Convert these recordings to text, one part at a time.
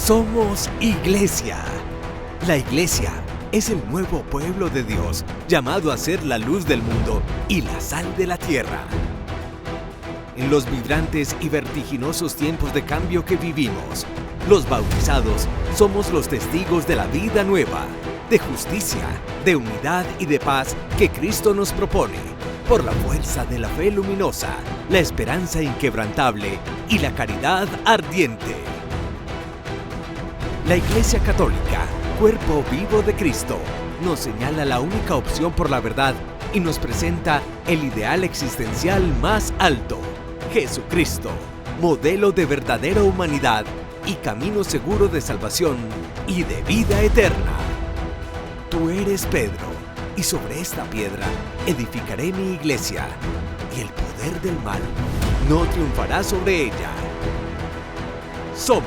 Somos Iglesia. La Iglesia es el nuevo pueblo de Dios, llamado a ser la luz del mundo y la sal de la tierra. En los vibrantes y vertiginosos tiempos de cambio que vivimos, los bautizados somos los testigos de la vida nueva, de justicia, de unidad y de paz que Cristo nos propone, por la fuerza de la fe luminosa, la esperanza inquebrantable y la caridad ardiente. La Iglesia Católica, cuerpo vivo de Cristo, nos señala la única opción por la verdad y nos presenta el ideal existencial más alto: Jesucristo, modelo de verdadera humanidad y camino seguro de salvación y de vida eterna. Tú eres Pedro, y sobre esta piedra edificaré mi iglesia, y el poder del mal no triunfará sobre ella. Somos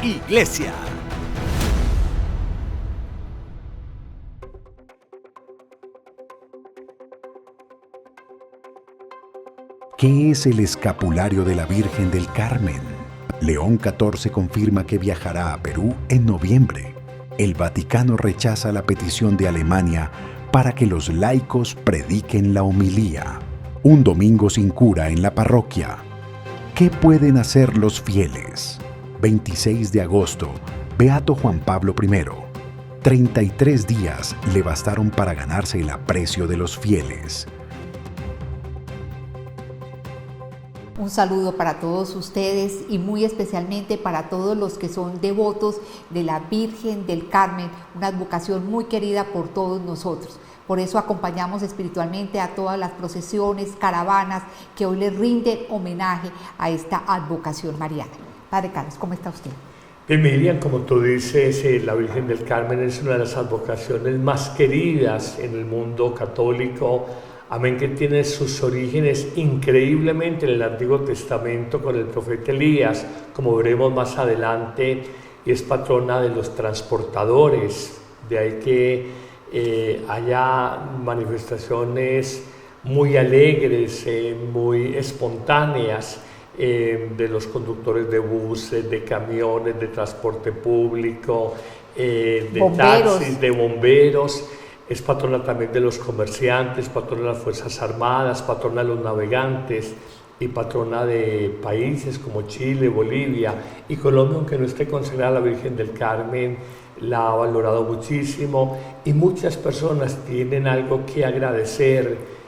Iglesia. ¿Qué es el escapulario de la Virgen del Carmen? León XIV confirma que viajará a Perú en noviembre. El Vaticano rechaza la petición de Alemania para que los laicos prediquen la homilía. Un domingo sin cura en la parroquia. ¿Qué pueden hacer los fieles? 26 de agosto, Beato Juan Pablo I. 33 días le bastaron para ganarse el aprecio de los fieles. Un saludo para todos ustedes y muy especialmente para todos los que son devotos de la Virgen del Carmen, una advocación muy querida por todos nosotros. Por eso acompañamos espiritualmente a todas las procesiones, caravanas que hoy les rinden homenaje a esta advocación mariana. Padre Carlos, ¿cómo está usted? Bien, Miriam, como tú dices, la Virgen del Carmen es una de las advocaciones más queridas en el mundo católico. Amén, que tiene sus orígenes increíblemente en el Antiguo Testamento con el profeta Elías, como veremos más adelante, y es patrona de los transportadores. De ahí que haya manifestaciones muy alegres, muy espontáneas de los conductores de buses, de camiones, de transporte público, de bomberos, taxis, de bomberos. Es patrona también de los comerciantes, patrona de las Fuerzas Armadas, patrona de los navegantes y patrona de países como Chile, Bolivia y Colombia, aunque no esté considerada la Virgen del Carmen, la ha valorado muchísimo y muchas personas tienen algo que agradecer,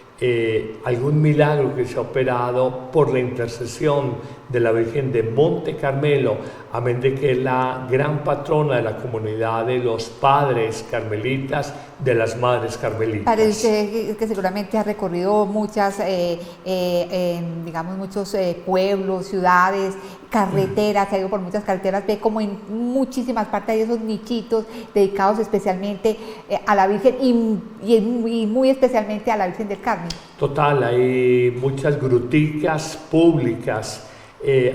algún milagro que se ha operado por la intercesión de la Virgen de Monte Carmelo, amén de que es la gran patrona de la comunidad de los padres carmelitas, de las madres carmelitas. Parece que seguramente ha recorrido muchas, muchos pueblos, ciudades, carreteras, ha ido por muchas carreteras, ve como en muchísimas partes hay esos nichitos dedicados especialmente a la Virgen y muy especialmente a la Virgen del Carmen. Total, hay muchas gruticas públicas,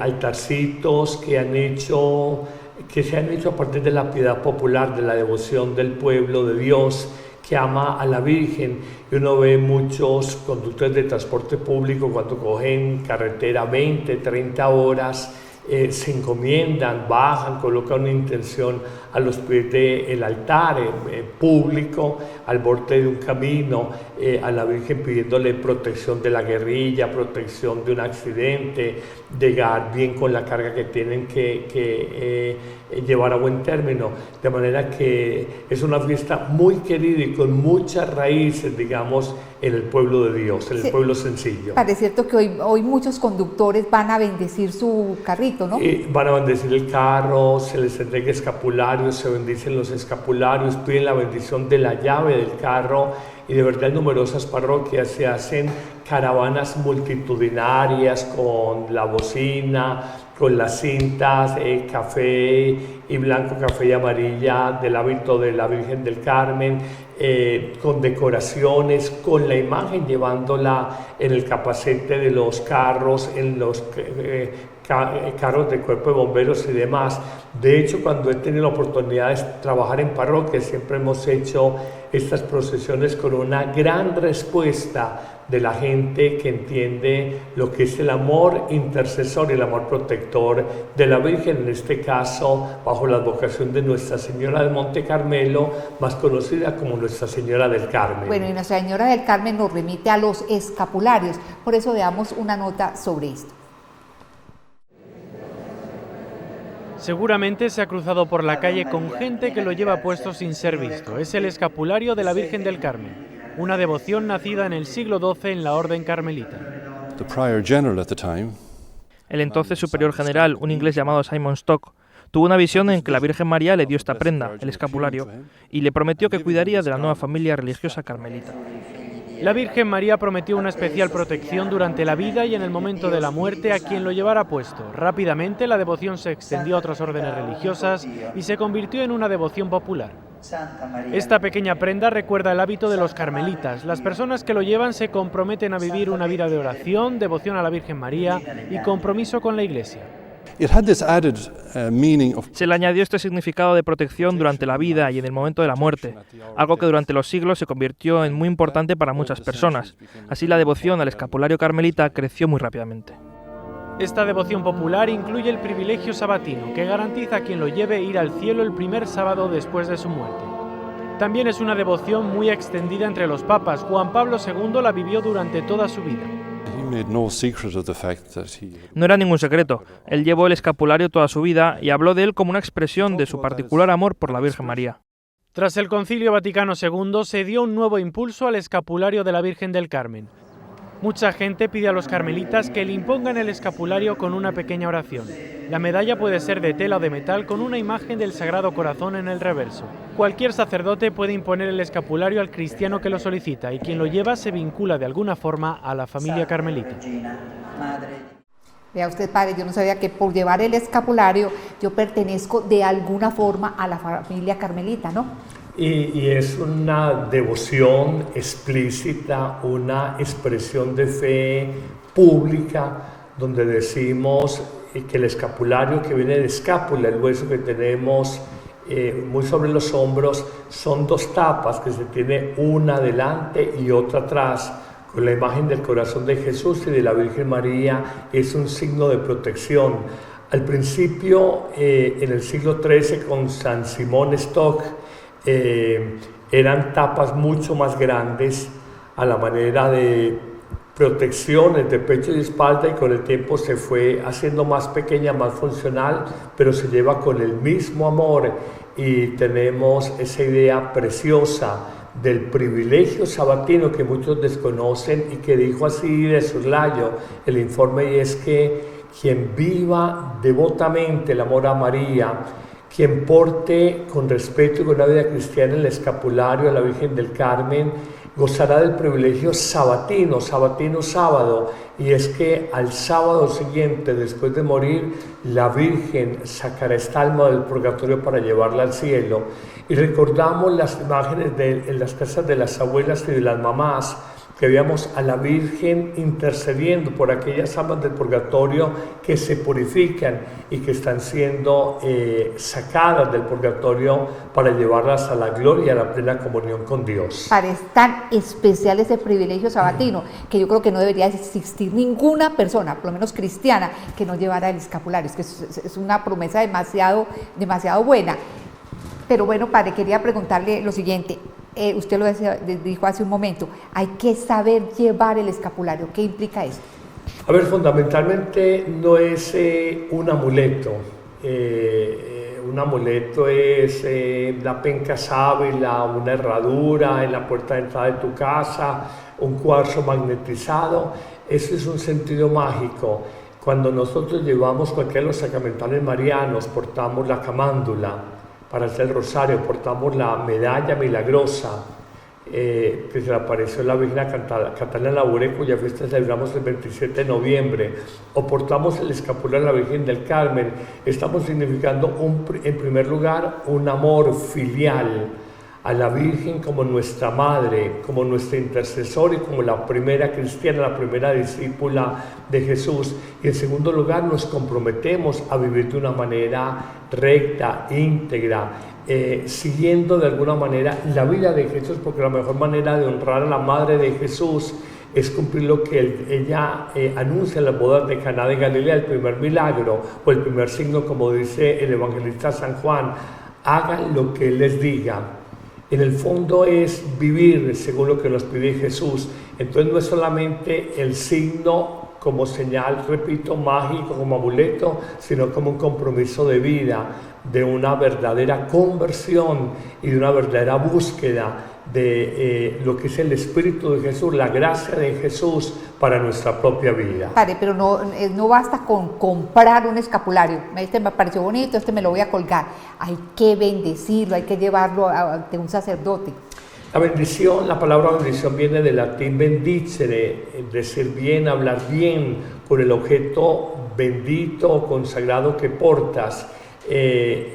altarcitos que se han hecho a partir de la piedad popular, de la devoción del pueblo de Dios que ama a la Virgen. Y uno ve muchos conductores de transporte público cuando cogen carretera 20, 30 horas, se encomiendan, bajan, colocan una intención a los pies del altar público, al borde de un camino, a la Virgen pidiéndole protección de la guerrilla, protección de un accidente, llegar bien con la carga que tienen que llevar a buen término, de manera que es una fiesta muy querida y con muchas raíces, digamos, en el pueblo de Dios, en el pueblo sencillo. Parece cierto que hoy muchos conductores van a bendecir su carrito, ¿no? Van a bendecir el carro, se les entrega escapularios, se bendicen los escapularios, piden la bendición de la llave del carro y de verdad en numerosas parroquias se hacen caravanas multitudinarias con la bocina, con las cintas, café y blanco, café y amarilla del hábito de la Virgen del Carmen, con decoraciones, con la imagen llevándola en el capacete de los carros, en los carros de cuerpo de bomberos y demás. De hecho, cuando he tenido la oportunidad de trabajar en parroquias, siempre hemos hecho estas procesiones con una gran respuesta de la gente que entiende lo que es el amor intercesor y el amor protector de la Virgen, en este caso bajo la advocación de Nuestra Señora del Monte Carmelo, más conocida como Nuestra Señora del Carmen. Bueno, y Nuestra Señora del Carmen nos remite a los escapularios, por eso veamos una nota sobre esto. Seguramente se ha cruzado por la calle con gente que lo lleva puesto sin ser visto. Es el escapulario de la Virgen del Carmen, una devoción nacida en el siglo XII en la Orden Carmelita. El entonces superior general, un inglés llamado Simon Stock, tuvo una visión en que la Virgen María le dio esta prenda, el escapulario, y le prometió que cuidaría de la nueva familia religiosa carmelita. La Virgen María prometió una especial protección durante la vida y en el momento de la muerte a quien lo llevara puesto. Rápidamente la devoción se extendió a otras órdenes religiosas y se convirtió en una devoción popular. Esta pequeña prenda recuerda el hábito de los carmelitas. Las personas que lo llevan se comprometen a vivir una vida de oración, devoción a la Virgen María y compromiso con la Iglesia. Se le añadió este significado de protección durante la vida y en el momento de la muerte, algo que durante los siglos se convirtió en muy importante para muchas personas. Así la devoción al escapulario carmelita creció muy rápidamente. Esta devoción popular incluye el privilegio sabatino, que garantiza a quien lo lleve ir al cielo el primer sábado después de su muerte. También es una devoción muy extendida entre los papas. Juan Pablo II la vivió durante toda su vida. No era ningún secreto. Él llevó el escapulario toda su vida y habló de él como una expresión de su particular amor por la Virgen María. Tras el Concilio Vaticano II se dio un nuevo impulso al escapulario de la Virgen del Carmen. Mucha gente pide a los carmelitas que le impongan el escapulario con una pequeña oración. La medalla puede ser de tela o de metal con una imagen del Sagrado Corazón en el reverso. Cualquier sacerdote puede imponer el escapulario al cristiano que lo solicita y quien lo lleva se vincula de alguna forma a la familia carmelita. Vea usted, padre, yo no sabía que por llevar el escapulario yo pertenezco de alguna forma a la familia carmelita, ¿no? Y es una devoción explícita, una expresión de fe pública, donde decimos que el escapulario que viene de escápula, el hueso que tenemos muy sobre los hombros, son dos tapas que se tiene una adelante y otra atrás, con la imagen del corazón de Jesús y de la Virgen María. Es un signo de protección. Al principio, en el siglo XIII, con San Simón Stock, eran tapas mucho más grandes a la manera de protecciones de pecho y espalda, y con el tiempo se fue haciendo más pequeña, más funcional, pero se lleva con el mismo amor, y tenemos esa idea preciosa del privilegio sabatino que muchos desconocen y que dijo así de soslayo el informe, y es que quien viva devotamente el amor a María, quien porte con respeto y con una vida cristiana el escapulario a la Virgen del Carmen, gozará del privilegio sabatino, sábado, y es que al sábado siguiente, después de morir, la Virgen sacará esta alma del purgatorio para llevarla al cielo. Y recordamos las imágenes en las casas de las abuelas y de las mamás, que veamos a la Virgen intercediendo por aquellas almas del purgatorio que se purifican y que están siendo sacadas del purgatorio para llevarlas a la gloria, a la plena comunión con Dios. Parece tan especial ese privilegio sabatino que yo creo que no debería existir ninguna persona, por lo menos cristiana, que no llevara el escapulario. Es que es una promesa demasiado buena. Pero bueno, padre, quería preguntarle lo siguiente. Usted lo dijo hace un momento, hay que saber llevar el escapulario. ¿Qué implica eso? A ver, fundamentalmente no es un amuleto. Un amuleto es la penca sábila, una herradura en la puerta de entrada de tu casa, un cuarzo magnetizado. Eso es un sentido mágico. Cuando nosotros llevamos cualquiera de los sacramentales marianos, portamos la camándula para hacer el rosario, portamos la medalla milagrosa que se le apareció a la Virgen a Catalina Labouré, cuya fiesta celebramos el 27 de noviembre, o portamos el escapulario a la Virgen del Carmen. Estamos significando en primer lugar un amor filial a la Virgen como nuestra madre, como nuestra intercesora y como la primera cristiana, la primera discípula de Jesús. Y en segundo lugar nos comprometemos a vivir de una manera recta, íntegra, siguiendo de alguna manera la vida de Jesús, porque la mejor manera de honrar a la Madre de Jesús es cumplir lo que ella anuncia en las bodas de Caná de Galilea, el primer milagro o el primer signo, como dice el evangelista San Juan: hagan lo que Él les diga. En el fondo es vivir según lo que nos pide Jesús. Entonces no es solamente el signo como señal, repito, mágico, como amuleto, sino como un compromiso de vida, de una verdadera conversión y de una verdadera búsqueda de lo que es el Espíritu de Jesús, la gracia de Jesús para nuestra propia vida. Padre, pero no basta con comprar un escapulario. Este me pareció bonito, este me lo voy a colgar. Hay que bendecirlo, hay que llevarlo ante un sacerdote. La bendición, la palabra bendición viene del latín bendicere, decir bien, hablar bien, con el objeto bendito o consagrado que portas.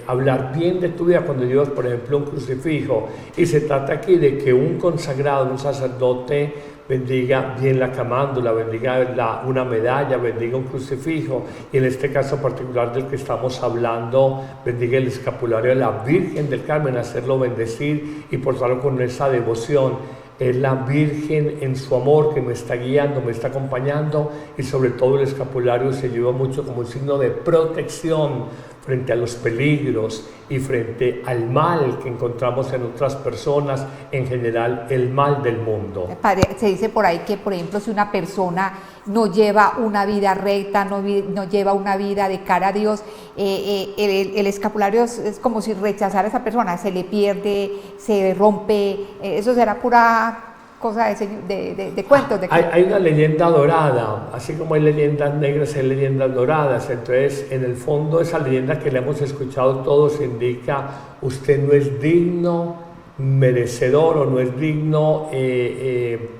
Hablar bien de tu vida cuando llevas, por ejemplo, un crucifijo. Y se trata aquí de que un consagrado, un sacerdote, bendiga bien la camándula, bendiga una medalla, bendiga un crucifijo, y en este caso particular del que estamos hablando, bendiga el escapulario de la Virgen del Carmen, hacerlo bendecir y portarlo con esa devoción. Es la Virgen en su amor que me está guiando, me está acompañando, y sobre todo el escapulario se lleva mucho como un signo de protección frente a los peligros y frente al mal que encontramos en otras personas, en general el mal del mundo. Padre, se dice por ahí que, por ejemplo, si una persona no lleva una vida recta, no lleva una vida de cara a Dios, el escapulario es como si rechazara a esa persona, se le pierde, se rompe. Eso será pura cosa de cuentos. Hay una leyenda dorada, así como hay leyendas negras, hay leyendas doradas. Entonces, en el fondo, esa leyenda que le hemos escuchado todos indica: usted no es digno, merecedor, o no es digno,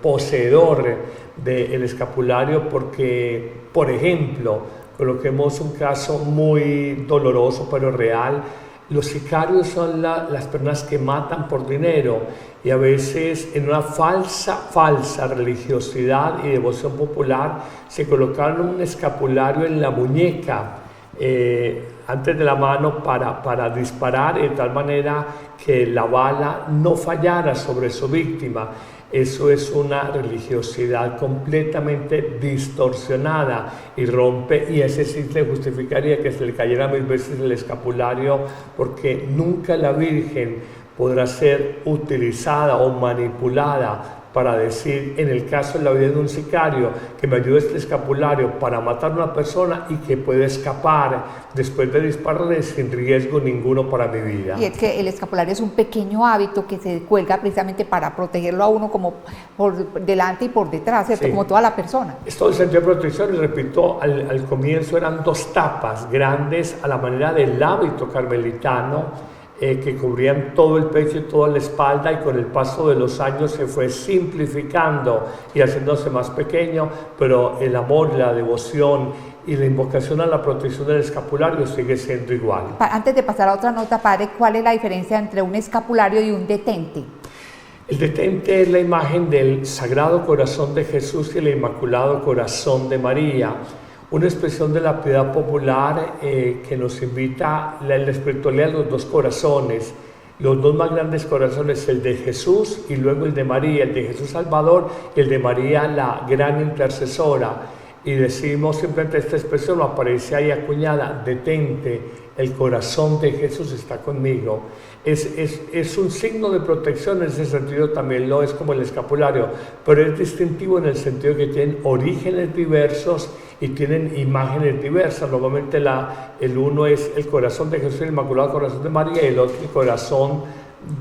poseedor del escapulario, porque, por ejemplo, coloquemos un caso muy doloroso pero real. Los sicarios son las personas que matan por dinero, y a veces en una falsa religiosidad y devoción popular se colocaron un escapulario en la muñeca antes de la mano para disparar, de tal manera que la bala no fallara sobre su víctima. Eso es una religiosidad completamente distorsionada y rompe, y ese sí le justificaría que se le cayera 1000 veces el escapulario, porque nunca la Virgen podrá ser utilizada o manipulada para decir, en el caso de la vida de un sicario, que me ayude este escapulario para matar a una persona y que puede escapar después de dispararle sin riesgo ninguno para mi vida. Y es que el escapulario es un pequeño hábito que se cuelga precisamente para protegerlo a uno como por delante y por detrás, ¿cierto? Sí. Como toda la persona. Es todo el sentido de protección, y repito, al comienzo eran 2 tapas grandes a la manera del hábito carmelitano, que cubrían todo el pecho y toda la espalda, y con el paso de los años se fue simplificando y haciéndose más pequeño, pero el amor, la devoción y la invocación a la protección del escapulario sigue siendo igual. Antes de pasar a otra nota, padre, ¿cuál es la diferencia entre un escapulario y un detente? El detente es la imagen del Sagrado Corazón de Jesús y el Inmaculado Corazón de María, una expresión de la piedad popular que nos invita a la espiritualidad de los 2 corazones, los 2 más grandes corazones, el de Jesús y luego el de María, el de Jesús Salvador y el de María la gran intercesora. Y decimos simplemente esta expresión, aparece ahí acuñada: detente, el corazón de Jesús está conmigo. Es un signo de protección, en ese sentido también lo es como el escapulario, pero es distintivo en el sentido que tienen orígenes diversos y tienen imágenes diversas. Normalmente el uno es el corazón de Jesús, el Inmaculado Corazón de María, y el otro el corazón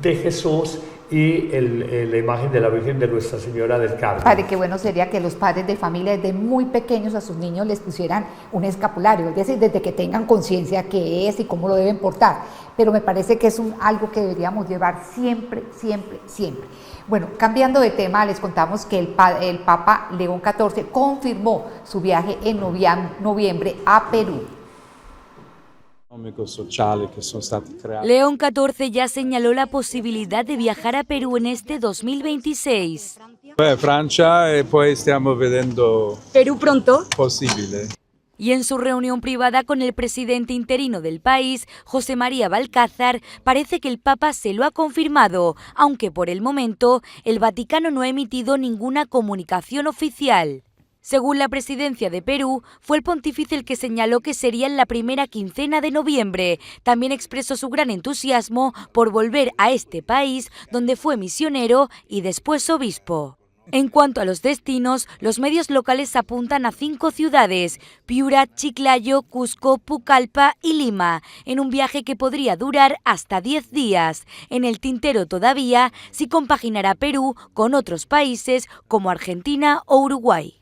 de Jesús y la imagen de la Virgen de Nuestra Señora del Carmen. Padre, qué bueno sería que los padres de familia desde muy pequeños a sus niños les pusieran un escapulario, es decir, desde que tengan conciencia qué es y cómo lo deben portar. Pero me parece que es algo que deberíamos llevar siempre, siempre, siempre. Bueno, cambiando de tema, les contamos que el Papa León XIV confirmó su viaje en noviembre a Perú. León XIV ya señaló la posibilidad de viajar a Perú en este 2026. Francia, y pues estamos viendo ¿Perú pronto? Posible. Y en su reunión privada con el presidente interino del país, José María Valcázar, parece que el Papa se lo ha confirmado, aunque por el momento el Vaticano no ha emitido ninguna comunicación oficial. Según la presidencia de Perú, fue el pontífice el que señaló que sería en la primera quincena de noviembre. También expresó su gran entusiasmo por volver a este país, donde fue misionero y después obispo. En cuanto a los destinos, los medios locales apuntan a 5 ciudades: Piura, Chiclayo, Cusco, Pucallpa y Lima, en un viaje que podría durar hasta 10 días. En el tintero todavía si compaginará Perú con otros países como Argentina o Uruguay.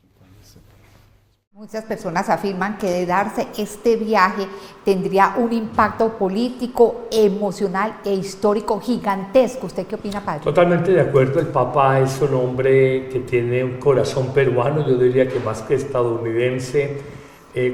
Muchas personas afirman que de darse este viaje tendría un impacto político, emocional e histórico gigantesco. ¿Usted qué opina, padre? Totalmente de acuerdo. El Papa es un hombre que tiene un corazón peruano, yo diría que más que estadounidense.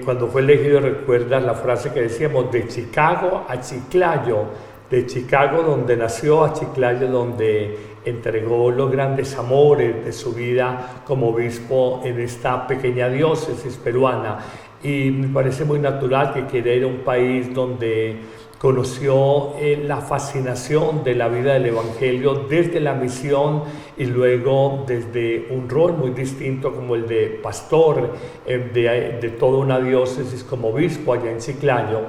Cuando fue elegido, recuerdas la frase que decíamos, de Chicago a Chiclayo, de Chicago donde nació a Chiclayo donde entregó los grandes amores de su vida como obispo en esta pequeña diócesis peruana. Y me parece muy natural que quiera ir a un país donde conoció la fascinación de la vida del Evangelio desde la misión y luego desde un rol muy distinto como el de pastor de toda una diócesis como obispo allá en Chiclayo.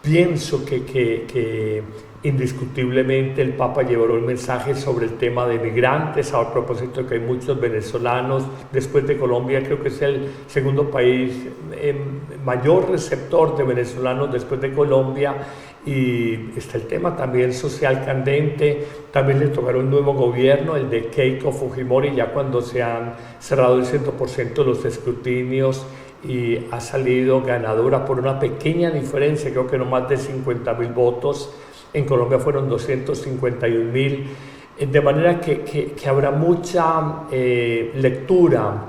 Pienso que indiscutiblemente el Papa llevó el mensaje sobre el tema de migrantes, a propósito de que hay muchos venezolanos, después de Colombia creo que es el segundo país mayor receptor de venezolanos después de Colombia, y está el tema también social candente. También le tocará un nuevo gobierno, el de Keiko Fujimori, ya cuando se han cerrado el 100% de los escrutinios, y ha salido ganadora por una pequeña diferencia, creo que no más de 50.000 votos. En Colombia fueron 251.000, de manera que habrá mucha lectura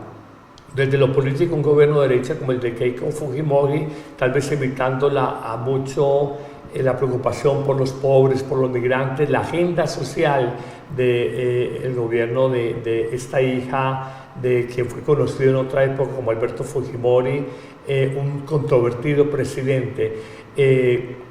desde lo político, un gobierno de derecha como el de Keiko Fujimori, tal vez evitándola a mucho la preocupación por los pobres, por los migrantes, la agenda social del gobierno de esta hija de quien fue conocido en otra época como Alberto Fujimori, un controvertido presidente.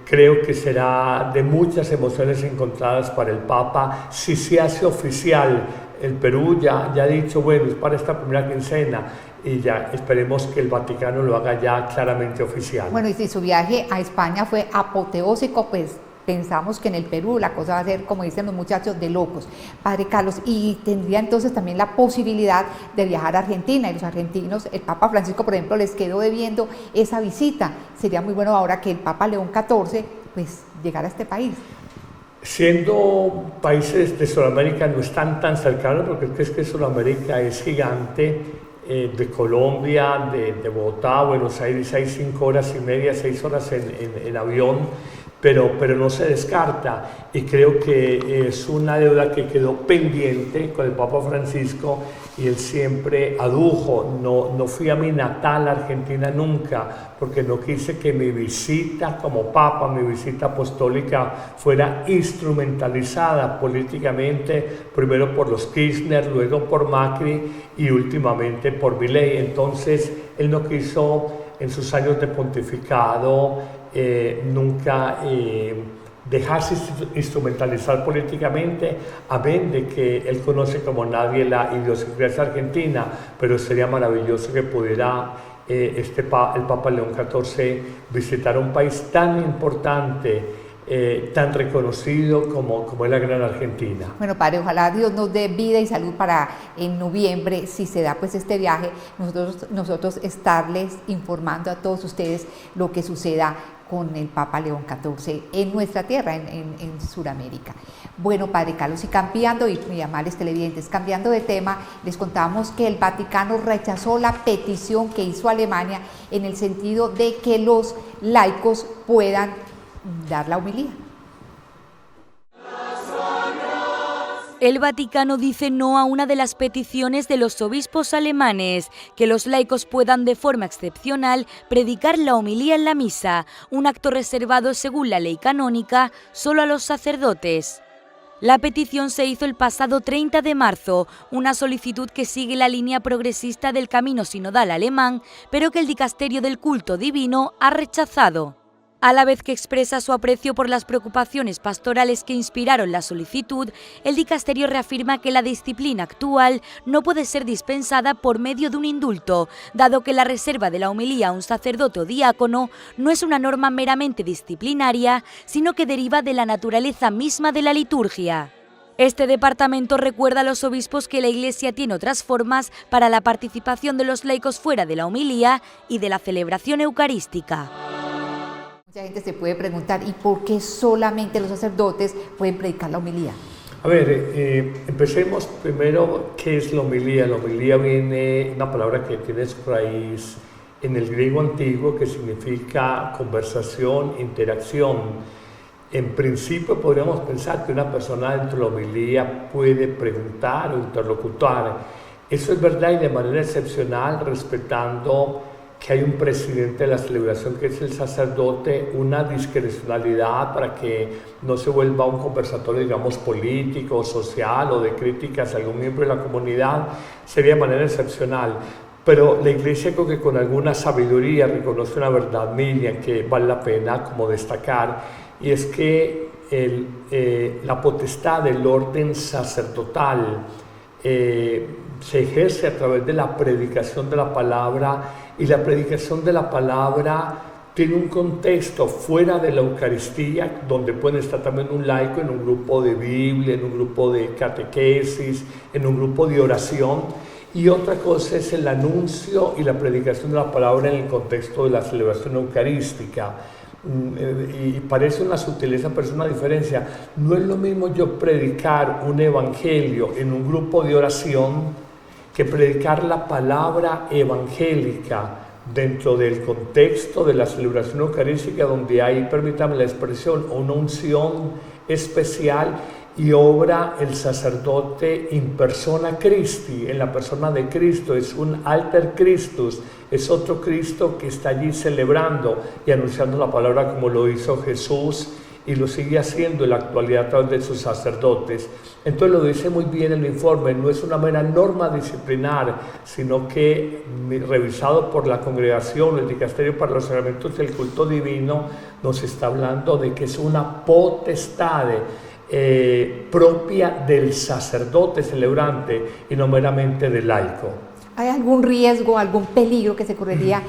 Creo que será de muchas emociones encontradas para el Papa si se hace oficial. El Perú ya ha dicho, bueno, es para esta primera quincena, y ya esperemos que el Vaticano lo haga ya claramente oficial. Bueno, y si su viaje a España fue apoteósico, pues pensamos que en el Perú la cosa va a ser, como dicen los muchachos, de locos. Padre Carlos, y tendría entonces también la posibilidad de viajar a Argentina, y los argentinos, el Papa Francisco, por ejemplo, les quedó debiendo esa visita. Sería muy bueno ahora que el Papa León XIV pues llegara a este país. Siendo países de Sudamérica no están tan cercanos, porque es que Sudamérica es gigante. De Colombia, de Bogotá a Buenos Aires hay 5 horas y media, 6 horas en avión, pero no se descarta, y creo que es una deuda que quedó pendiente con el Papa Francisco, y él siempre adujo, no fui a mi natal Argentina nunca, porque no quise que mi visita como Papa, mi visita apostólica, fuera instrumentalizada políticamente, primero por los Kirchner, luego por Macri y últimamente por Milei. Entonces él no quiso en sus años de pontificado nunca dejarse instrumentalizar políticamente, amén de que él conoce como nadie la idiosincrasia argentina, pero sería maravilloso que pudiera el Papa León XIV visitar un país tan importante, tan reconocido como es la gran Argentina. Bueno, padre, ojalá Dios nos dé vida y salud para en noviembre, si se da pues este viaje, nosotros estarles informando a todos ustedes lo que suceda con el Papa León XIV en nuestra tierra, en Sudamérica. Bueno, padre Carlos, y cambiando, y mis amables televidentes, cambiando de tema, les contamos que el Vaticano rechazó la petición que hizo Alemania en el sentido de que los laicos puedan dar la homilía. El Vaticano dice no a una de las peticiones de los obispos alemanes, que los laicos puedan de forma excepcional predicar la homilía en la misa, un acto reservado según la ley canónica solo a los sacerdotes. La petición se hizo el pasado 30 de marzo, una solicitud que sigue la línea progresista del camino sinodal alemán, pero que el Dicasterio del Culto Divino ha rechazado. A la vez que expresa su aprecio por las preocupaciones pastorales que inspiraron la solicitud, el dicasterio reafirma que la disciplina actual no puede ser dispensada por medio de un indulto, dado que la reserva de la homilía a un sacerdote o diácono no es una norma meramente disciplinaria, sino que deriva de la naturaleza misma de la liturgia. Este departamento recuerda a los obispos que la Iglesia tiene otras formas para la participación de los laicos fuera de la homilía y de la celebración eucarística. Mucha gente se puede preguntar, ¿y por qué solamente los sacerdotes pueden predicar la homilía? A ver, empecemos primero, ¿qué es la homilía? La homilía viene, una palabra que tiene su raíz en el griego antiguo, que significa conversación, interacción. En principio podríamos pensar que una persona dentro de la homilía puede preguntar o interlocutar. Eso es verdad y de manera excepcional, respetando que hay un presidente de la celebración que es el sacerdote, una discrecionalidad para que no se vuelva un conversatorio, digamos, político, social o de críticas a algún miembro de la comunidad, sería de manera excepcional. Pero la Iglesia creo que con alguna sabiduría reconoce una verdad media que vale la pena como destacar, y es que la potestad del orden sacerdotal se ejerce a través de la predicación de la palabra, y la predicación de la palabra tiene un contexto fuera de la Eucaristía, donde puede estar también un laico en un grupo de Biblia, en un grupo de catequesis, en un grupo de oración, y otra cosa es el anuncio y la predicación de la palabra en el contexto de la celebración eucarística. Y parece una sutileza, pero es una diferencia. No es lo mismo yo predicar un evangelio en un grupo de oración que predicar la palabra evangélica dentro del contexto de la celebración eucarística, donde hay, permítame la expresión, una unción especial y obra el sacerdote in persona Christi, en la persona de Cristo. Es un alter Christus, es otro Cristo que está allí celebrando y anunciando la palabra como lo hizo Jesús y lo sigue haciendo en la actualidad a través de sus sacerdotes. Entonces lo dice muy bien el informe, no es una mera norma disciplinar, sino que revisado por la congregación, el Dicasterio para los Sacramentos del Culto Divino, nos está hablando de que es una potestad propia del sacerdote celebrante y no meramente del laico. ¿Hay algún riesgo, algún peligro que se correría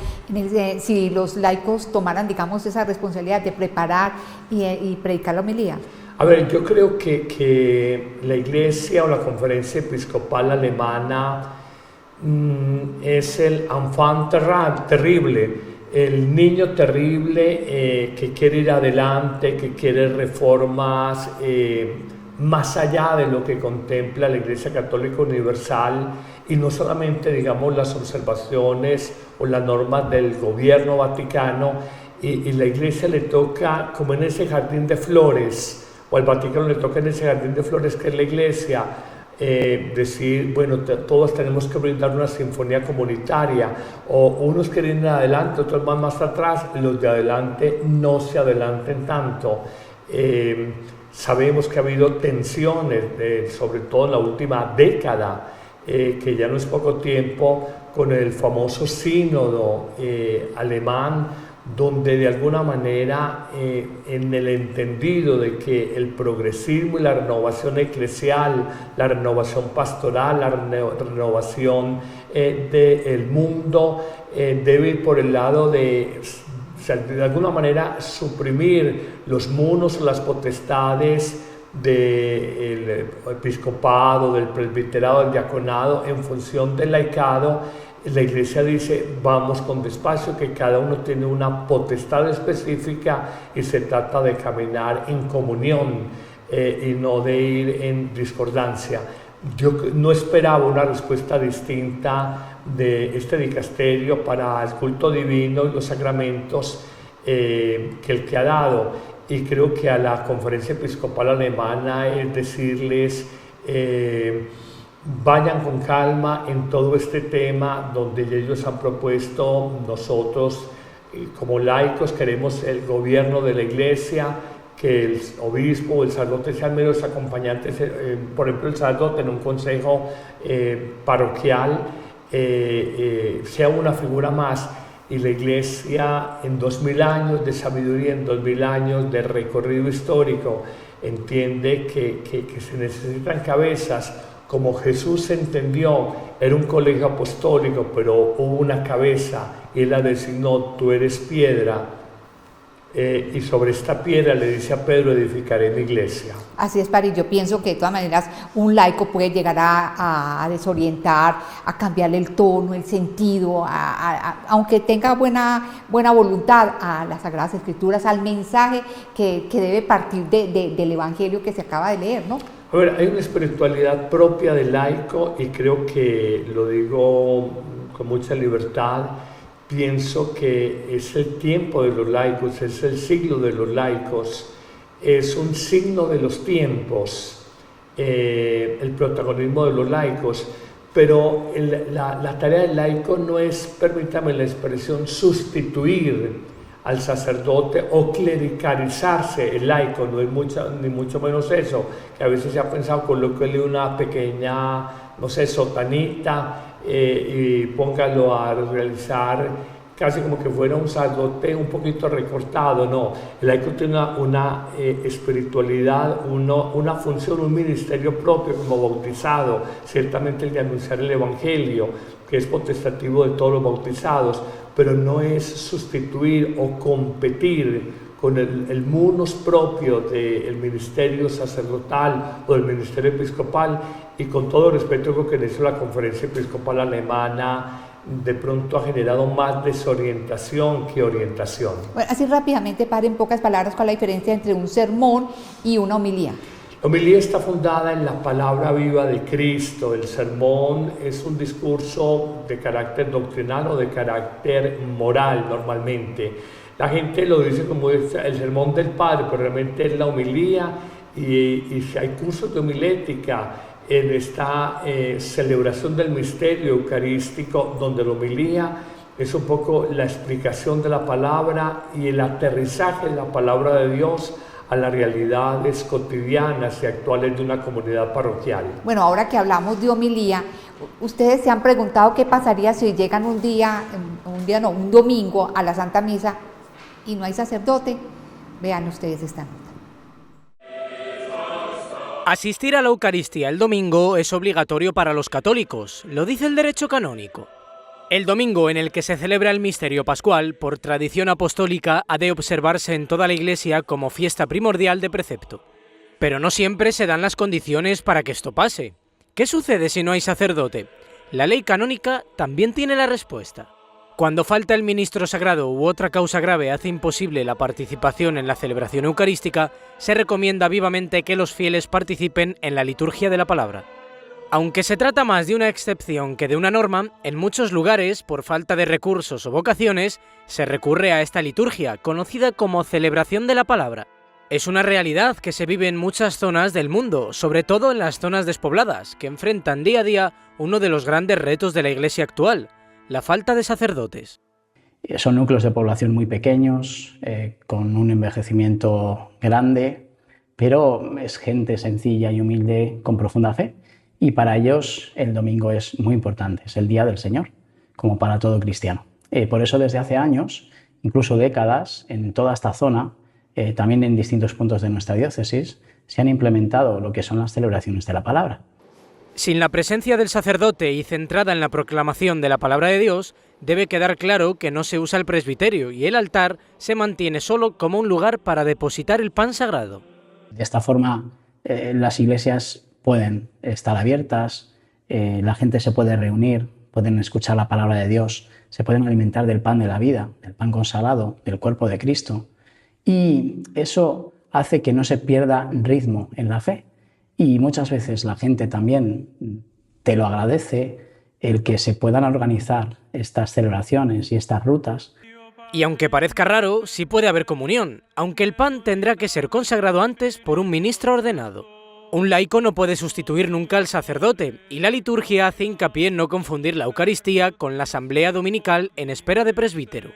si los laicos tomaran, digamos, esa responsabilidad de preparar y predicar la homilía? A ver, yo creo que la Iglesia o la Conferencia Episcopal Alemana es el enfant terrible, el niño terrible que quiere ir adelante, que quiere reformas más allá de lo que contempla la Iglesia Católica Universal, y no solamente, digamos, las observaciones o las normas del gobierno vaticano, y la Iglesia le toca, como en ese jardín de flores, o al Vaticano le toca en ese jardín de flores que es la Iglesia, decir, bueno, todos tenemos que brindar una sinfonía comunitaria, o unos quieren ir adelante, otros van más atrás, los de adelante no se adelanten tanto. Sabemos que ha habido tensiones, sobre todo en la última década, que ya no es poco tiempo, con el famoso sínodo alemán, donde de alguna manera en el entendido de que el progresismo y la renovación eclesial, la renovación pastoral, la renovación del mundo debe ir por el lado de alguna manera suprimir los muros o las potestades del episcopado, del presbiterado, del diaconado en función del laicado. La Iglesia dice, vamos con despacio, que cada uno tiene una potestad específica y se trata de caminar en comunión y no de ir en discordancia. Yo no esperaba una respuesta distinta de este dicasterio para el culto divino y los sacramentos que el que ha dado, y creo que a la Conferencia Episcopal Alemana es decirles vayan con calma en todo este tema donde ellos han propuesto. Nosotros como laicos queremos el gobierno de la Iglesia, que el obispo o el sacerdote sean meros acompañantes, por ejemplo el sacerdote en un consejo parroquial sea una figura más, y la Iglesia en 2000 años de sabiduría, en 2000 años de recorrido histórico, entiende que se necesitan cabezas, como Jesús entendió, era un colegio apostólico, pero hubo una cabeza y él la designó, tú eres piedra, y sobre esta piedra le dice a Pedro, edificaré mi iglesia. Así es, Pari, yo pienso que de todas maneras un laico puede llegar a desorientar, a cambiarle el tono, el sentido, aunque tenga buena voluntad a las Sagradas Escrituras, al mensaje que debe partir del Evangelio que se acaba de leer, ¿no? A ver, hay una espiritualidad propia del laico y creo que lo digo con mucha libertad. Pienso que es el tiempo de los laicos, es el siglo de los laicos, es un signo de los tiempos, el protagonismo de los laicos, pero la tarea del laico no es, permítame la expresión, sustituir al sacerdote o clericalizarse. El laico no es ni mucho menos eso, que a veces se ha pensado colóquele una pequeña, no sé, sotanita, y póngalo a realizar casi como que fuera un sacerdote un poquito recortado. No, el laico tiene una espiritualidad, una función, un ministerio propio como bautizado, ciertamente el de anunciar el Evangelio, que es potestativo de todos los bautizados, pero no es sustituir o competir con el munus propio del ministerio sacerdotal o del ministerio episcopal, y con todo respeto creo que en eso la conferencia episcopal alemana de pronto ha generado más desorientación que orientación. Bueno, así rápidamente, Padre, en pocas palabras, ¿cuál es la diferencia entre un sermón y una homilía? La homilía está fundada en la palabra viva de Cristo. El sermón es un discurso de carácter doctrinal o de carácter moral normalmente. La gente lo dice como el sermón del Padre, pero realmente es la homilía, y si hay cursos de homilética en esta celebración del misterio eucarístico, donde la homilía es un poco la explicación de la palabra y el aterrizaje de la palabra de Dios a las realidades cotidianas y actuales de una comunidad parroquial. Bueno, ahora que hablamos de homilía, ustedes se han preguntado qué pasaría si llegan un domingo a la Santa Misa y no hay sacerdote. Vean ustedes esta nota. Asistir a la Eucaristía el domingo es obligatorio para los católicos, lo dice el derecho canónico. El domingo en el que se celebra el misterio pascual, por tradición apostólica, ha de observarse en toda la Iglesia como fiesta primordial de precepto. Pero no siempre se dan las condiciones para que esto pase. ¿Qué sucede si no hay sacerdote? La ley canónica también tiene la respuesta. Cuando falta el ministro sagrado u otra causa grave hace imposible la participación en la celebración eucarística, se recomienda vivamente que los fieles participen en la liturgia de la palabra. Aunque se trata más de una excepción que de una norma, en muchos lugares, por falta de recursos o vocaciones, se recurre a esta liturgia, conocida como celebración de la palabra. Es una realidad que se vive en muchas zonas del mundo, sobre todo en las zonas despobladas, que enfrentan día a día uno de los grandes retos de la Iglesia actual: la falta de sacerdotes. Son núcleos de población muy pequeños, con un envejecimiento grande, pero es gente sencilla y humilde con profunda fe. Y para ellos el domingo es muy importante, es el día del Señor, como para todo cristiano. Por eso desde hace años, incluso décadas, en toda esta zona, también en distintos puntos de nuestra diócesis, se han implementado lo que son las celebraciones de la palabra. Sin la presencia del sacerdote y centrada en la proclamación de la palabra de Dios, debe quedar claro que no se usa el presbiterio y el altar se mantiene solo como un lugar para depositar el pan sagrado. De esta forma, las iglesias pueden estar abiertas, la gente se puede reunir, pueden escuchar la palabra de Dios, se pueden alimentar del pan de la vida, del pan consagrado, del cuerpo de Cristo. Y eso hace que no se pierda ritmo en la fe. Y muchas veces la gente también te lo agradece, el que se puedan organizar estas celebraciones y estas rutas. Y aunque parezca raro, sí puede haber comunión, aunque el pan tendrá que ser consagrado antes por un ministro ordenado. Un laico no puede sustituir nunca al sacerdote, y la liturgia hace hincapié en no confundir la Eucaristía con la asamblea dominical en espera de presbítero.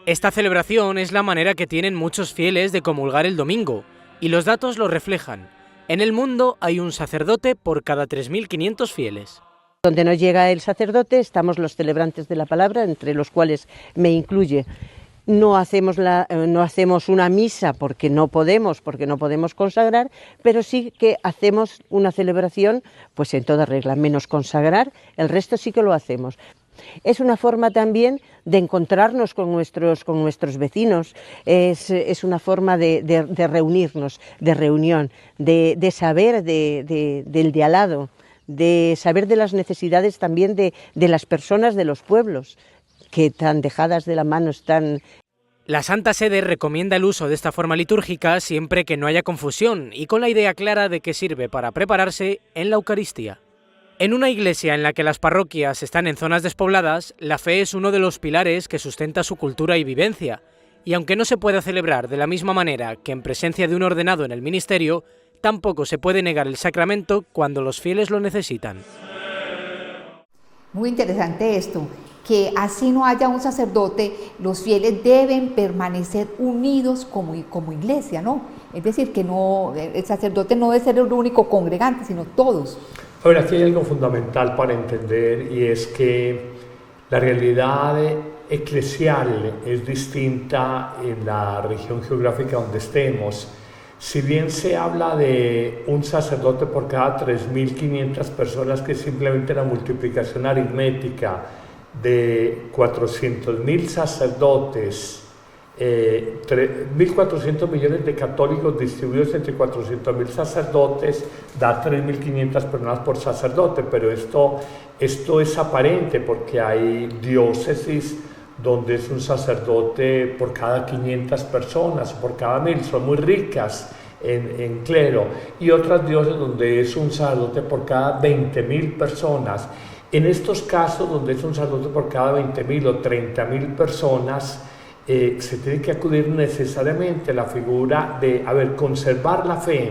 Esta celebración es la manera que tienen muchos fieles de comulgar el domingo, Y los datos lo reflejan. En el mundo hay un sacerdote por cada 3.500 fieles. Donde no llega el sacerdote estamos los celebrantes de la palabra, entre los cuales me incluye. No hacemos una misa porque no podemos consagrar, pero sí que hacemos una celebración pues en toda regla, menos consagrar, el resto sí que lo hacemos. Es una forma también de encontrarnos con nuestros vecinos, es una forma de reunirnos, de reunión, de saber del de al lado, de saber de las necesidades también de las personas de los pueblos, que tan dejadas de la mano están. La Santa Sede recomienda el uso de esta forma litúrgica siempre que no haya confusión y con la idea clara de que sirve para prepararse en la Eucaristía. En una iglesia en la que las parroquias están en zonas despobladas, la fe es uno de los pilares que sustenta su cultura y vivencia, y aunque no se pueda celebrar de la misma manera que en presencia de un ordenado en el ministerio, tampoco se puede negar el sacramento cuando los fieles lo necesitan. Muy interesante esto, que así no haya un sacerdote, los fieles deben permanecer unidos como iglesia, ¿no? Es decir, que no, el sacerdote no debe ser el único congregante, sino todos. Ahora, aquí hay algo fundamental para entender, y es que la realidad eclesial es distinta en la región geográfica donde estemos. Si bien se habla de un sacerdote por cada 3.500 personas, que es simplemente la multiplicación aritmética de 400.000 sacerdotes, 1.400 millones de católicos distribuidos entre 400.000 sacerdotes, da 3.500 personas por sacerdote, pero esto es aparente porque hay diócesis donde es un sacerdote por cada 500 personas, por cada 1.000, son muy ricas en clero, y otras diócesis donde es un sacerdote por cada 20.000 personas. En estos casos, donde es un sacerdote por cada 20.000 o 30.000 personas, se tiene que acudir necesariamente a la figura de, conservar la fe,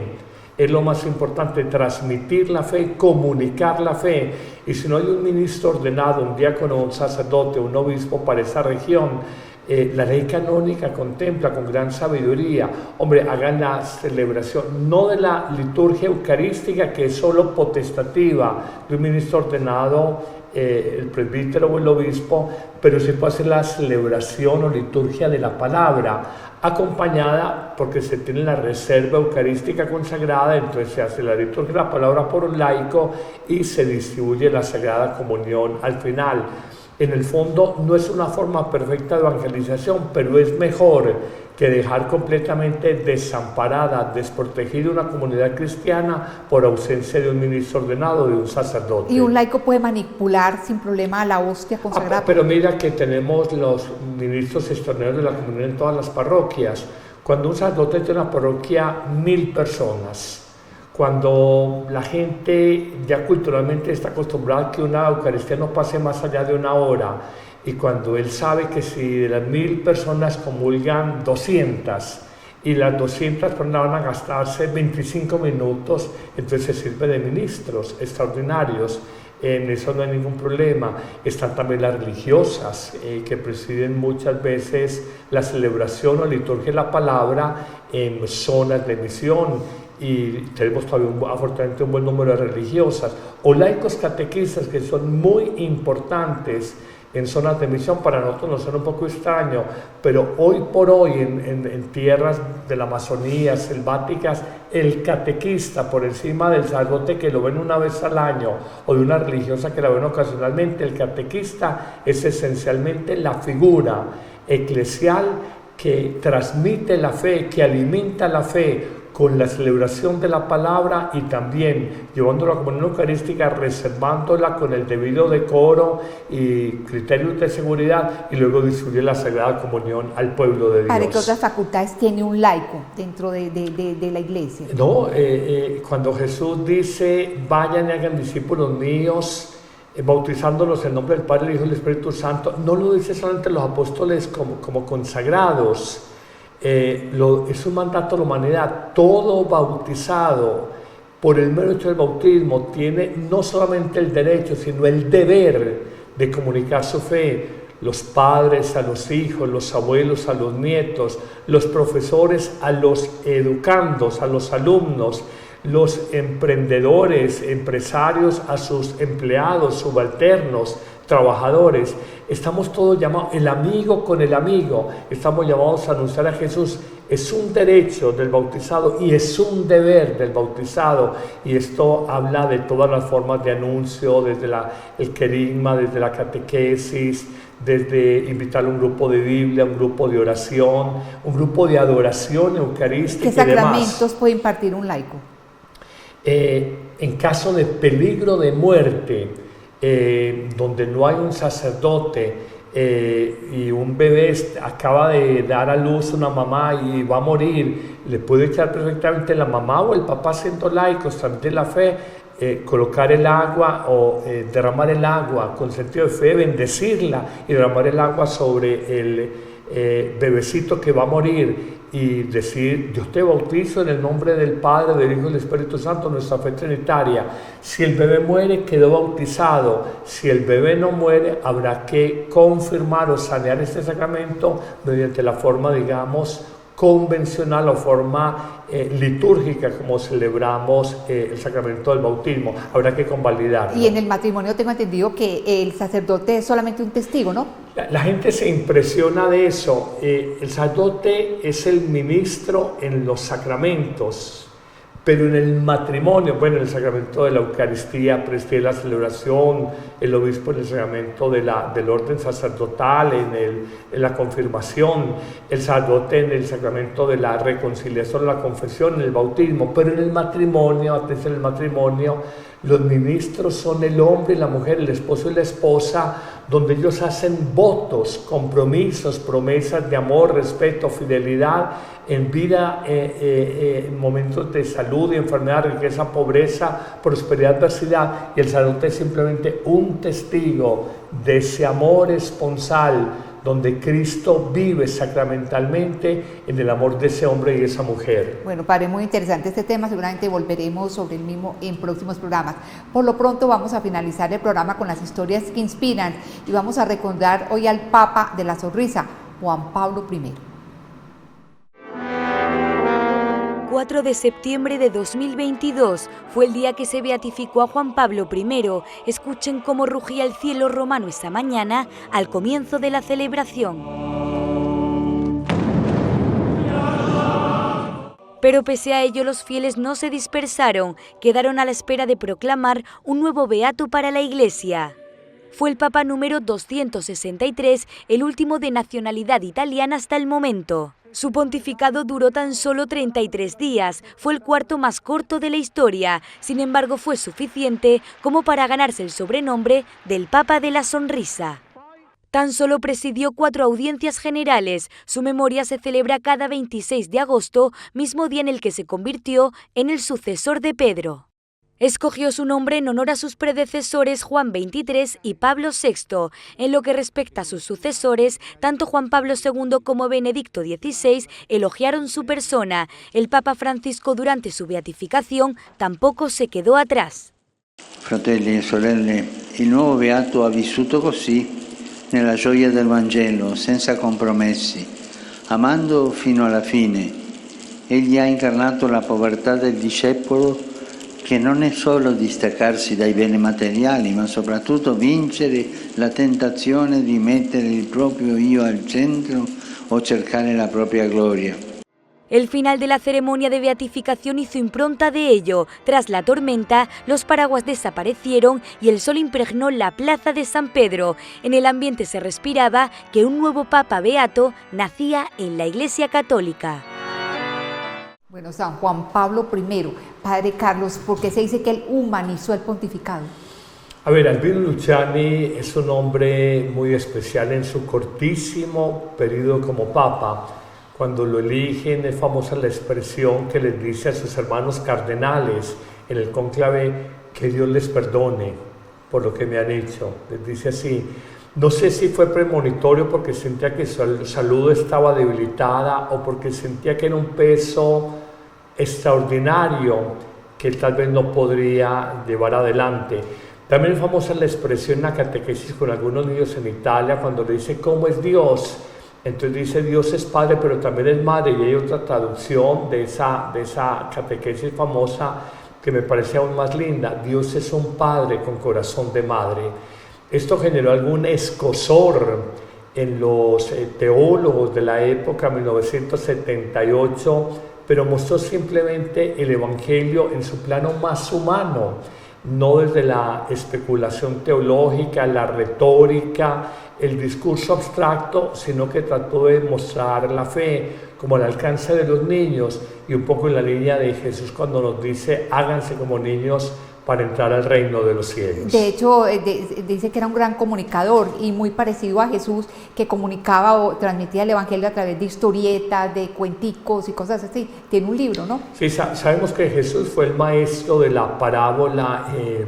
es lo más importante, transmitir la fe, comunicar la fe, y si no hay un ministro ordenado, un diácono, un sacerdote, un obispo para esa región, la ley canónica contempla con gran sabiduría, hagan la celebración, no de la liturgia eucarística, que es solo potestativa de un ministro ordenado, el presbítero o el obispo, pero se puede hacer la celebración o liturgia de la palabra, acompañada porque se tiene la reserva eucarística consagrada, entonces se hace la liturgia de la palabra por un laico y se distribuye la Sagrada Comunión al final. En el fondo no es una forma perfecta de evangelización, pero es mejor que dejar completamente desamparada, desprotegida una comunidad cristiana por ausencia de un ministro ordenado, de un sacerdote. Y un laico puede manipular sin problema a la hostia consagrada. Pero mira que tenemos los ministros extraordinarios de la comunión en todas las parroquias. Cuando un sacerdote tiene una parroquia, 1.000 personas. Cuando la gente ya culturalmente está acostumbrada a que una Eucaristía no pase más allá de una hora, y cuando él sabe que si de las 1.000 personas comulgan 200 y las 200 personas van a gastarse 25 minutos, entonces se sirve de ministros extraordinarios. En eso no hay ningún problema. Están también las religiosas que presiden muchas veces la celebración o liturgia de la palabra en zonas de misión, y tenemos todavía afortunadamente un buen número de religiosas, o laicos catequistas, que son muy importantes en zonas de misión. Para nosotros nos suena un poco extraño, pero hoy por hoy en tierras de la Amazonía, selváticas, el catequista, por encima del sacerdote que lo ven una vez al año o de una religiosa que la ven ocasionalmente, el catequista es esencialmente la figura eclesial que transmite la fe, que alimenta la fe con la celebración de la palabra, y también llevando la comunión eucarística, reservándola con el debido decoro y criterios de seguridad, y luego distribuir la Sagrada Comunión al pueblo de Dios. ¿Para qué otras facultades tiene un laico dentro de la iglesia? No, cuando Jesús dice, vayan y hagan discípulos míos, bautizándolos en nombre del Padre, del Hijo y del Espíritu Santo, no lo dice solamente los apóstoles como consagrados. Es un mandato a la humanidad. Todo bautizado, por el mero hecho del bautismo, tiene no solamente el derecho, sino el deber de comunicar su fe. los padres a los hijos, los abuelos a los nietos, los profesores a los educandos, a los alumnos, los emprendedores, empresarios a sus empleados, subalternos, trabajadores. Estamos todos llamados, el amigo con el amigo, estamos llamados a anunciar a Jesús. Es un derecho del bautizado y es un deber del bautizado, y esto habla de todas las formas de anuncio, desde el querigma, desde la catequesis, desde invitar a un grupo de Biblia, un grupo de oración, un grupo de adoración eucarística. ¿Qué sacramentos puede impartir un laico? En caso de peligro de muerte, donde no hay un sacerdote, y un bebé acaba de dar a luz una mamá y va a morir, le puede echar perfectamente la mamá o el papá, siendo laicos, transmitir la fe, colocar el agua o derramar el agua con sentido de fe, bendecirla y derramar el agua sobre el bebecito que va a morir y decir: Dios te bautizo en el nombre del Padre, del Hijo y del Espíritu Santo, nuestra fe trinitaria. Si el bebé muere, quedó bautizado. Si el bebé no muere, habrá que confirmar o sanear este sacramento mediante la forma, digamos, convencional o forma litúrgica, como celebramos el sacramento del bautismo. Habrá que convalidarlo. Y en el matrimonio tengo entendido que el sacerdote es solamente un testigo, ¿no? La gente se impresiona de eso. El sacerdote es el ministro en los sacramentos, pero en el matrimonio, bueno, en el sacramento de la Eucaristía, preside la celebración, el obispo en el sacramento del orden sacerdotal, en la confirmación, el sacerdote en el sacramento de la reconciliación, la confesión, en el bautismo, pero en el matrimonio, atención, en el matrimonio, los ministros son el hombre y la mujer, el esposo y la esposa, donde ellos hacen votos, compromisos, promesas de amor, respeto, fidelidad, en vida, en momentos de salud y enfermedad, riqueza, pobreza, prosperidad, adversidad, y el sacerdote es simplemente un testigo de ese amor esponsal donde Cristo vive sacramentalmente en el amor de ese hombre y esa mujer. Bueno, padre, muy interesante este tema, seguramente volveremos sobre el mismo en próximos programas. Por lo pronto vamos a finalizar el programa con las historias que inspiran y vamos a recordar hoy al Papa de la Sonrisa, Juan Pablo I. 4 de septiembre de 2022 fue el día que se beatificó a Juan Pablo I. Escuchen cómo rugía el cielo romano esa mañana al comienzo de la celebración. Pero pese a ello, los fieles no se dispersaron, quedaron a la espera de proclamar un nuevo beato para la Iglesia. Fue el Papa número 263, el último de nacionalidad italiana hasta el momento. Su pontificado duró tan solo 33 días, fue el cuarto más corto de la historia, sin embargo fue suficiente como para ganarse el sobrenombre del Papa de la Sonrisa. Tan solo presidió 4 audiencias generales, su memoria se celebra cada 26 de agosto, mismo día en el que se convirtió en el sucesor de Pedro. Escogió su nombre en honor a sus predecesores Juan XXIII y Pablo VI. En lo que respecta a sus sucesores, tanto Juan Pablo II como Benedicto XVI elogiaron su persona. El Papa Francisco durante su beatificación tampoco se quedó atrás. Fratelli e sorelle, il nuovo beato ha vissuto così, nella gioia del Vangelo, senza compromessi, amando fino alla fine. Egli ha incarnato la povertà del discepolo, che non è solo distaccarsi dai beni materiali, ma soprattutto vincere la tentazione di mettere il proprio io al centro o cercare la propria gloria. El final de la ceremonia de beatificación hizo impronta de ello. Tras la tormenta, los paraguas desaparecieron y el sol impregnó la plaza de San Pedro. En el ambiente se respiraba que un nuevo Papa beato nacía en la Iglesia Católica. Bueno, San Juan Pablo I, Padre Carlos, ¿por qué se dice que él humanizó el pontificado? A ver, Albino Luciani es un hombre muy especial en su cortísimo periodo como Papa. Cuando lo eligen es famosa la expresión que les dice a sus hermanos cardenales en el cónclave: que Dios les perdone por lo que me han hecho. Les dice así. No sé si fue premonitorio porque sentía que su salud estaba debilitada o porque sentía que era un peso extraordinario que tal vez no podría llevar adelante. También es famosa la expresión en la catequesis con algunos niños en Italia cuando le dice ¿cómo es Dios? Entonces dice Dios es Padre pero también es Madre, y hay otra traducción de esa catequesis famosa que me parece aún más linda: Dios es un Padre con corazón de madre. Esto generó algún escozor en los teólogos de la época, 1978, pero mostró simplemente el Evangelio en su plano más humano, no desde la especulación teológica, la retórica, el discurso abstracto, sino que trató de mostrar la fe como al alcance de los niños, y un poco en la línea de Jesús cuando nos dice háganse como niños para entrar al reino de los cielos. De hecho, dice que era un gran comunicador y muy parecido a Jesús, que comunicaba o transmitía el Evangelio a través de historietas, de cuenticos y cosas así. Tiene un libro, ¿no? Sí, sabemos que Jesús fue el maestro de la parábola,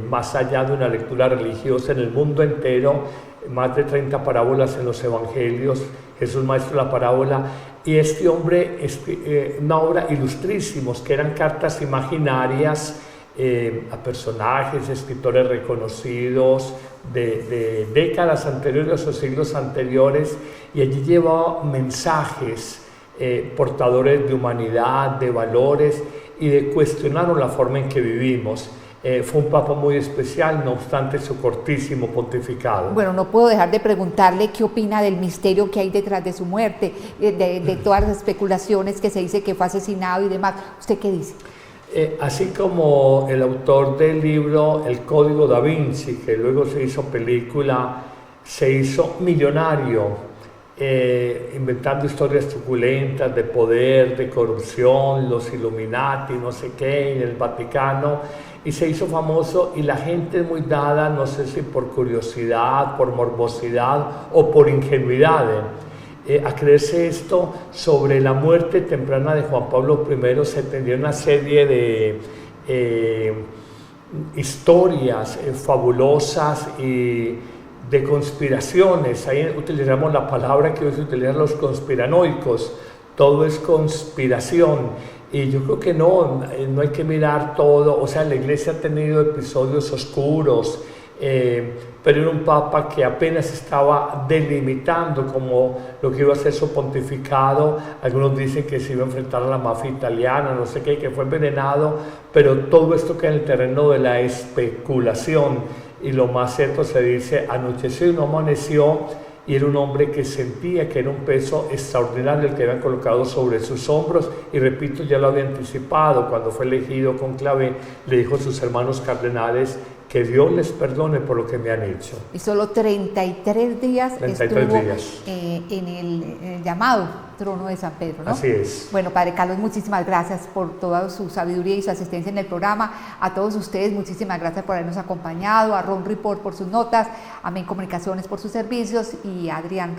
más allá de una lectura religiosa en el mundo entero, más de 30 parábolas en los evangelios, Jesús maestro de la parábola, y este hombre, una obra ilustrísimos, que eran cartas imaginarias a personajes, escritores reconocidos de décadas anteriores o siglos anteriores, y allí llevaba mensajes portadores de humanidad, de valores, y de cuestionaron la forma en que vivimos. Fue un papa muy especial, no obstante su cortísimo pontificado. Bueno, no puedo dejar de preguntarle qué opina del misterio que hay detrás de su muerte, de todas las especulaciones que se dice que fue asesinado y demás. ¿Usted qué dice? Así como el autor del libro El Código Da Vinci, que luego se hizo película, se hizo millonario, inventando historias truculentas de poder, de corrupción, los Illuminati, no sé qué, en el Vaticano, y se hizo famoso, y la gente es muy dada, no sé si por curiosidad, por morbosidad o por ingenuidad, a creerse esto. Sobre la muerte temprana de Juan Pablo I se tendió una serie de historias fabulosas y de conspiraciones. Ahí utilizamos la palabra que hoy se utiliza, los conspiranoicos. Todo es conspiración, y yo creo que no hay que mirar todo. O sea, la Iglesia ha tenido episodios oscuros, pero era un papa que apenas estaba delimitando como lo que iba a ser su pontificado. Algunos dicen que se iba a enfrentar a la mafia italiana, no sé qué, que fue envenenado, pero todo esto queda en el terreno de la especulación, y lo más cierto se dice, anocheció y no amaneció, y era un hombre que sentía que era un peso extraordinario el que habían colocado sobre sus hombros, y repito, ya lo había anticipado, cuando fue elegido conclave, le dijo a sus hermanos cardenales que Dios les perdone por lo que me han hecho. Y solo 33 días 33 estuvo días. En el llamado trono de San Pedro, ¿no? Así es. Bueno, Padre Carlos, muchísimas gracias por toda su sabiduría y su asistencia en el programa. A todos ustedes, muchísimas gracias por habernos acompañado, a Ron Report por sus notas, a Men Comunicaciones por sus servicios, y a Adrián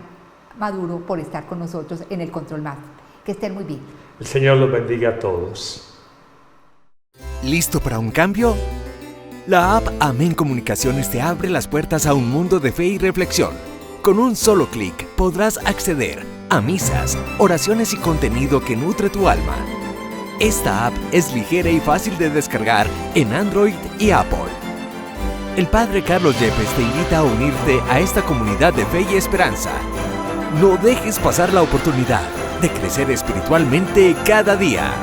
Maduro por estar con nosotros en el Control Master. Que estén muy bien. El Señor los bendiga a todos. ¿Listo para un cambio? La app Amén Comunicaciones te abre las puertas a un mundo de fe y reflexión. Con un solo clic podrás acceder a misas, oraciones y contenido que nutre tu alma. Esta app es ligera y fácil de descargar en Android y Apple. El Padre Carlos Yepes te invita a unirte a esta comunidad de fe y esperanza. No dejes pasar la oportunidad de crecer espiritualmente cada día.